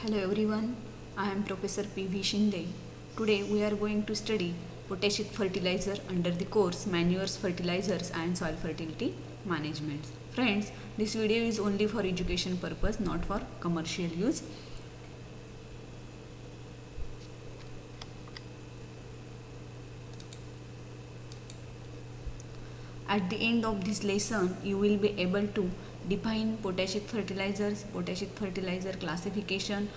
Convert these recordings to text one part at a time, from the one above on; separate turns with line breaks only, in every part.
Hello everyone, I am Professor P.V. Shinde. Today we are going to study potassic fertilizer under the course Manures, Fertilizers and Soil Fertility Management. Friends, this video is only for education purpose, not for commercial use. At the end of this lesson, you will be able to define potassic fertilizers, potassic fertilizer classification,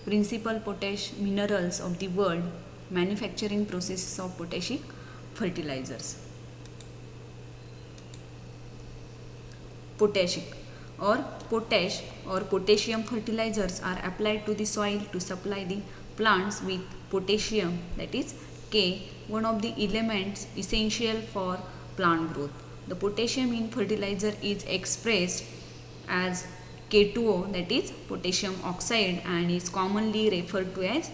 principal potash minerals of the world, manufacturing processes of potassic fertilizers. Potassic or potash or potassium fertilizers are applied to the soil to supply the plants with potassium, that is K, one of the elements essential for plant growth. The potassium in fertilizer is expressed as K2O, that is potassium oxide, and is commonly referred to as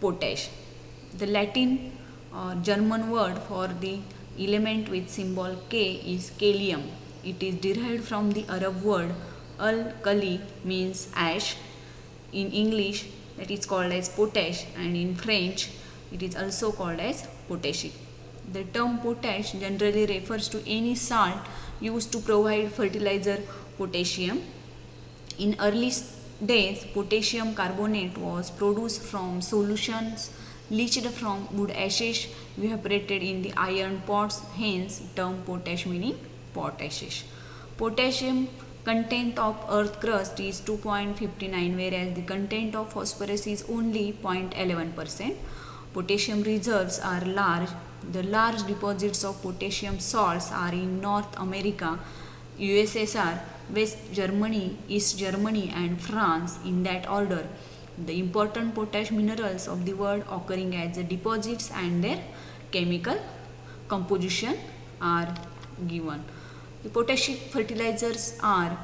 potash. The Latin or German word for the element with symbol K is kalium. It is derived from the Arab word al-kali, means ash. In English that is called as potash, and in French it is also called as potassic. The term potash generally refers to any salt used to provide fertilizer potassium. In early days, potassium carbonate was produced from solutions leached from wood ashes evaporated in the iron pots, hence term potash meaning pot ashes. Potassium content of earth crust is 2.59, whereas the content of phosphorus is only 0.11%. Potassium reserves are large. The large deposits of potassium salts are in North America, USSR, West Germany, East Germany and France in that order. The important potash minerals of the world occurring as the deposits and their chemical composition are given. The potassic fertilizers are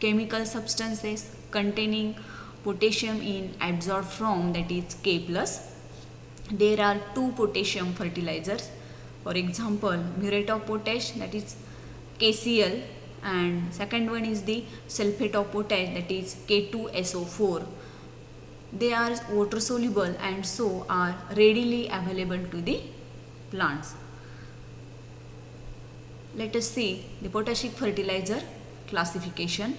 chemical substances containing potassium in adsorbed form, that is K+. There are two potassium fertilizers, for example muriate of potash, that is KCl, and second one is the sulfate of potash, that is K2SO4. They are water soluble and so are readily available to the plants. Let us see the potassic fertilizer classification.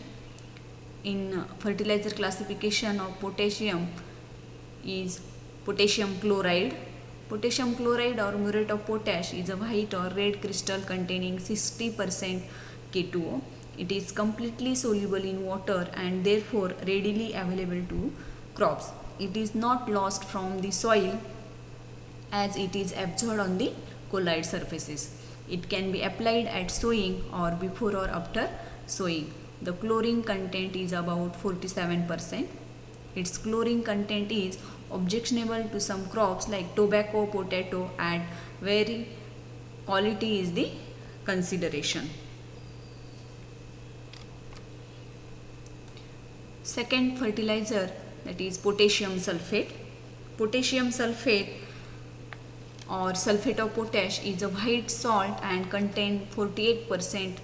In fertilizer classification of potassium is potassium chloride. Potassium chloride or muriate of potash is a white or red crystal containing 60% K2O. It is completely soluble in water and therefore readily available to crops. It is not lost from the soil as it is absorbed on the colloid surfaces. It can be applied at sowing or before or after sowing. The chlorine content is about 47%. Its chlorine content is objectionable to some crops like tobacco, potato, and where quality is the consideration. Second fertilizer, that is potassium sulfate. Potassium sulfate or sulfate of potash is a white salt and contains 48%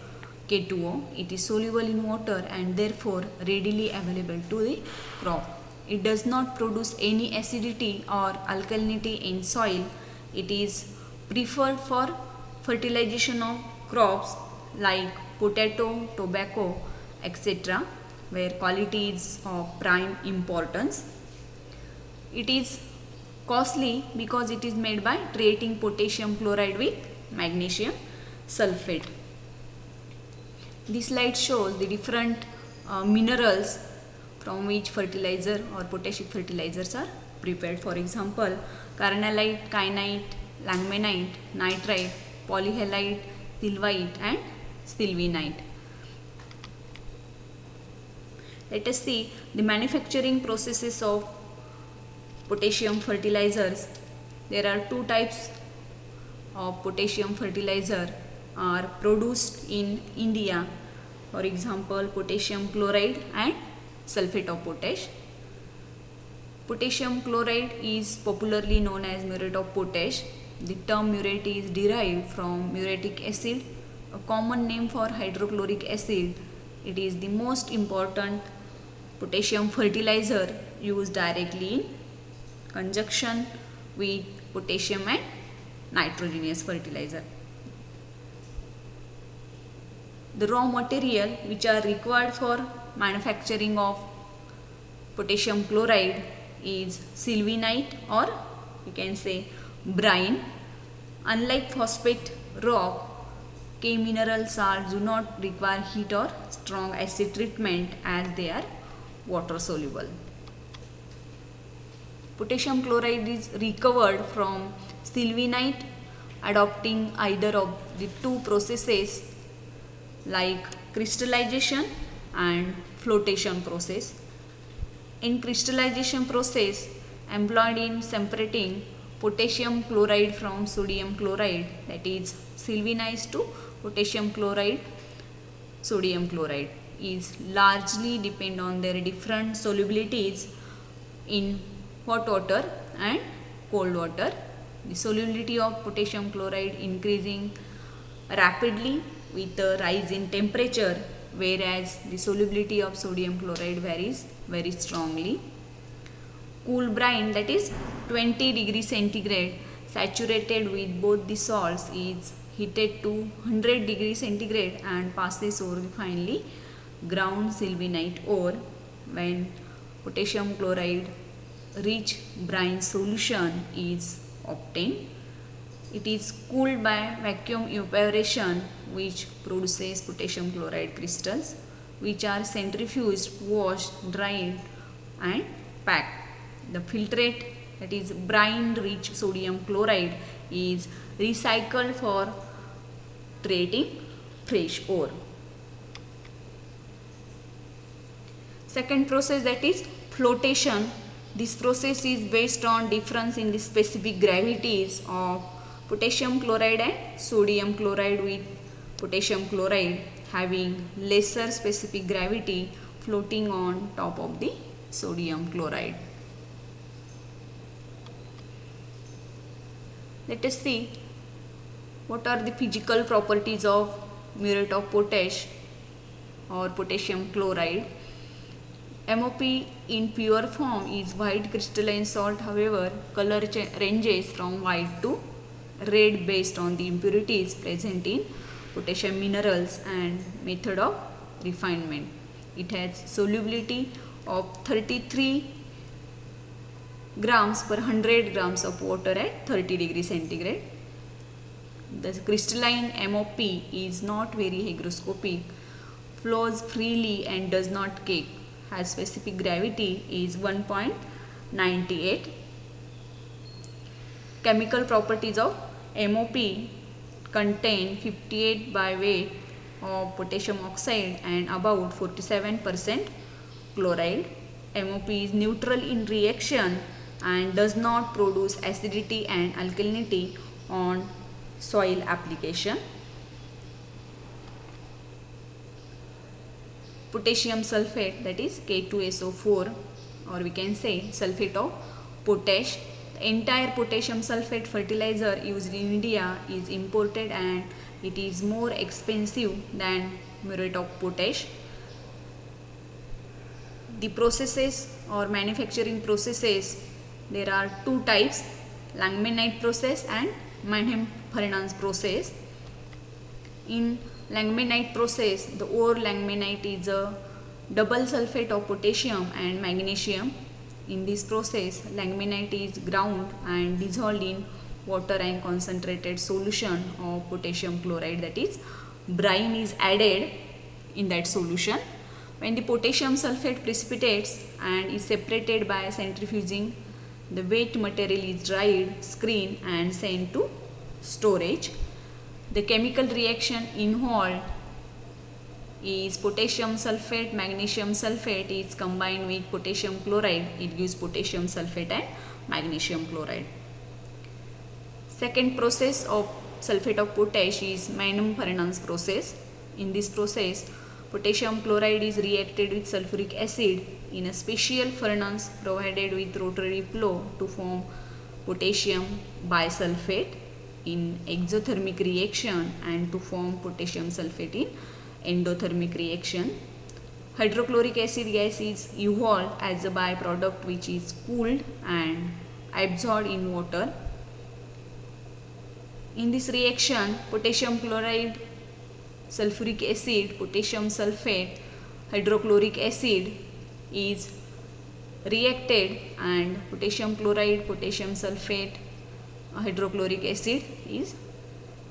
K2O. It is soluble in water and therefore readily available to the crop. It does not produce any acidity or alkalinity in soil. It is preferred for fertilization of crops like potato, tobacco, etc., where quality is of prime importance. It is costly because it is made by treating potassium chloride with magnesium sulfate. This slide shows the different minerals from which fertilizer or potassic fertilizers are prepared. For example, carnallite, kyanite, langmanite, nitrite, polyhalite, silvite and sylvinite. Let us see the manufacturing processes of potassium fertilizers. There are two types of potassium fertilizer are produced in India. For example, potassium chloride and sulfate of potash. Potassium chloride is popularly known as muriate of potash. The term muriate is derived from muriatic acid, a common name for hydrochloric acid. It is the most important potassium fertilizer used directly in conjunction with potassium and nitrogenous fertilizer. The raw material which are required for manufacturing of potassium chloride is sylvinite, or you can say brine. Unlike phosphate rock, K mineral salts do not require heat or strong acid treatment as they are water soluble. Potassium chloride is recovered from sylvinite adopting either of the two processes like crystallization and flotation process. In crystallization process employed in separating potassium chloride from sodium chloride, that is sylvinized to potassium chloride, sodium chloride, is largely depend on their different solubilities in hot water and cold water. The solubility of potassium chloride increasing rapidly with a rise in temperature, whereas the solubility of sodium chloride varies very strongly. Cool brine, that is 20 degrees centigrade, saturated with both the salts, is heated to 100 degrees centigrade and passes over the finely ground sylvinite ore. When potassium chloride rich brine solution is obtained, it is cooled by vacuum evaporation, which produces potassium chloride crystals, which are centrifuged, washed, dried and packed. The filtrate, that is brine rich sodium chloride, is recycled for treating fresh ore. Second process, that is flotation. This process is based on difference in the specific gravities of potassium chloride and sodium chloride, with potassium chloride having lesser specific gravity floating on top of the sodium chloride. Let us see what are the physical properties of muriate of potash or potassium chloride. MOP in pure form is white crystalline salt. However, color ranges from white to red based on the impurities present in potassium minerals and method of refinement. It has solubility of 33 grams per 100 grams of water at 30 degrees centigrade. The crystalline MOP is not very hygroscopic, flows freely and does not cake. Has specific gravity is 1.98. Chemical properties of MOP contain 58 by weight of potassium oxide and about 47% chloride. MOP is neutral in reaction and does not produce acidity and alkalinity on soil application. Potassium sulfate, that is K2SO4, or we can say sulfate of potash. The entire potassium sulfate fertilizer used in India is imported and it is more expensive than muriate of potash. The processes or manufacturing processes, there are two types, Langmuir process and Mannheim-Fernandes process. In Langmuir process, the ore Langmuir is a double sulfate of potassium and magnesium. In this process, Langmuir is ground and dissolved in water and concentrated solution of potassium chloride, that is brine, is added in that solution. When the potassium sulfate precipitates and is separated by centrifuging, the wet material is dried, screened and sent to storage. The chemical reaction involved is potassium sulfate, magnesium sulfate is combined with potassium chloride. It gives potassium sulfate and magnesium chloride. Second process of sulfate of potash is Mannheim-Fernandes process. In this process, potassium chloride is reacted with sulfuric acid in a special furnace provided with rotary flow to form potassium bisulfate in exothermic reaction and to form potassium sulfate in endothermic reaction. Hydrochloric acid gas is evolved as a byproduct which is cooled and absorbed in water. In this reaction, potassium chloride, sulfuric acid, potassium sulfate, hydrochloric acid is reacted and potassium chloride, potassium sulfate, hydrochloric acid is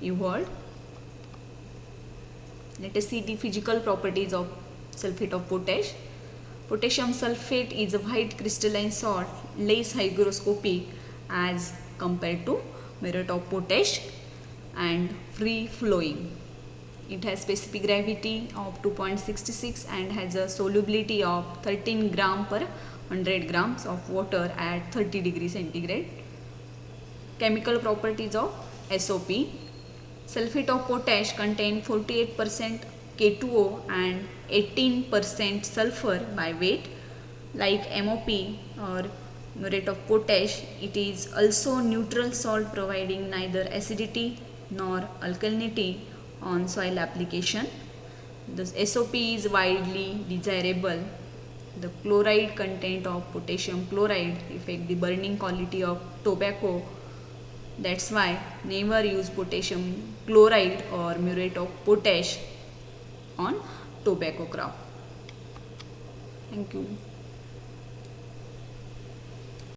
evolved. Let us see the physical properties of sulfate of potash. Potassium sulfate is a white crystalline salt, less hygroscopic as compared to muriate of potash and free flowing. It has specific gravity of 2.66 and has a solubility of 13 gram per 100 grams of water at 30 degrees centigrade. Chemical properties of SOP. Sulfate of potash contain 48% K2O and 18% sulfur by weight. Like MOP or muriate of potash, it is also neutral salt providing neither acidity nor alkalinity on soil application. The SOP is widely desirable. The chloride content of potassium chloride affect the burning quality of tobacco. That's why never use potassium chloride or muriate of potash on tobacco crop. Thank you.